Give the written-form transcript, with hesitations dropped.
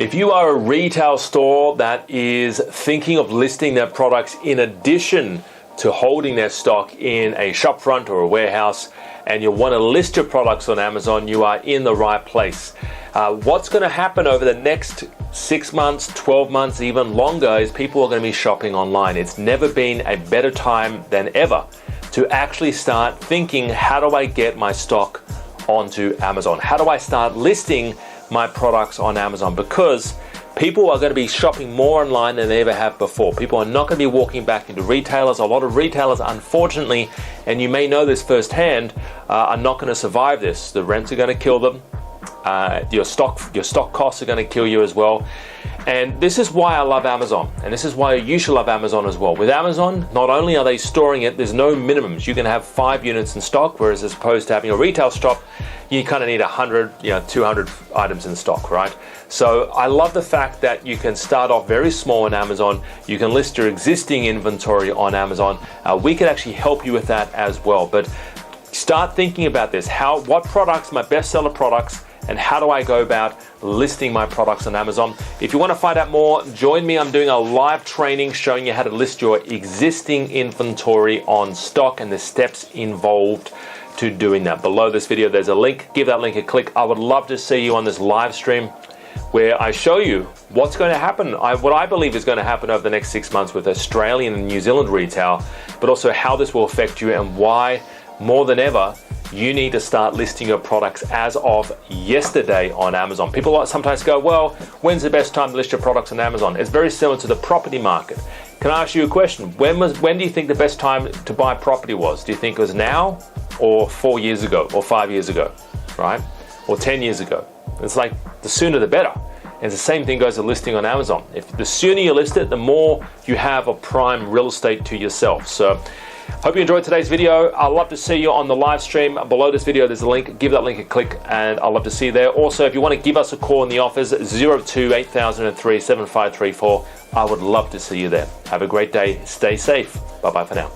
If you are a retail store that is thinking of listing their products in addition to holding their stock in a shopfront or a warehouse, and you want to list your products on Amazon, you are in the right place. What's going to happen over the next 6 months, 12 months, even longer, is people are going to be shopping online. It's never been a better time than ever to actually start thinking, how do I get my stock onto Amazon? How do I start listing my products on Amazon? Because people are going to be shopping more online than they ever have before. People are not going to be walking back into retailers. A lot of retailers, unfortunately, and you may know this firsthand, are not going to survive this. The rents are going to kill them. Your stock costs are going to kill you as well. And this is why I love Amazon, and this is why you should love Amazon as well. With Amazon, not only are they storing it, there's no minimums. You can have 5 units in stock, whereas as opposed to having a retail shop, you kind of need 100, 200 items in stock, right? So I love the fact that you can start off very small on Amazon. You can list your existing inventory on Amazon. We can actually help you with that as well. But start thinking about this. What products, my bestseller products, and how do I go about listing my products on Amazon? If you want to find out more, join me. I'm doing a live training showing you how to list your existing inventory on stock and the steps involved to doing that. Below this video, there's a link. Give that link a click. I would love to see you on this live stream where I show you what's going to happen, what I believe is going to happen over the next 6 months with Australian and New Zealand retail, but also how this will affect you and why, more than ever, you need to start listing your products as of yesterday on Amazon. People sometimes go, well, when's the best time to list your products on Amazon? It's very similar to the property market. Can I ask you a question? When do you think the best time to buy property was? Do you think it was now or 4 years ago or 5 years ago, right? Or 10 years ago? It's like the sooner the better. And the same thing goes to listing on Amazon. If the sooner you list it, the more you have of prime real estate to yourself. So hope you enjoyed today's video. I'd love to see you on the live stream. Below this video, there's a link. Give that link a click, and I'd love to see you there. Also, if you want to give us a call in the office, 02-8003-7534, I would love to see you there. Have a great day. Stay safe. Bye-bye for now.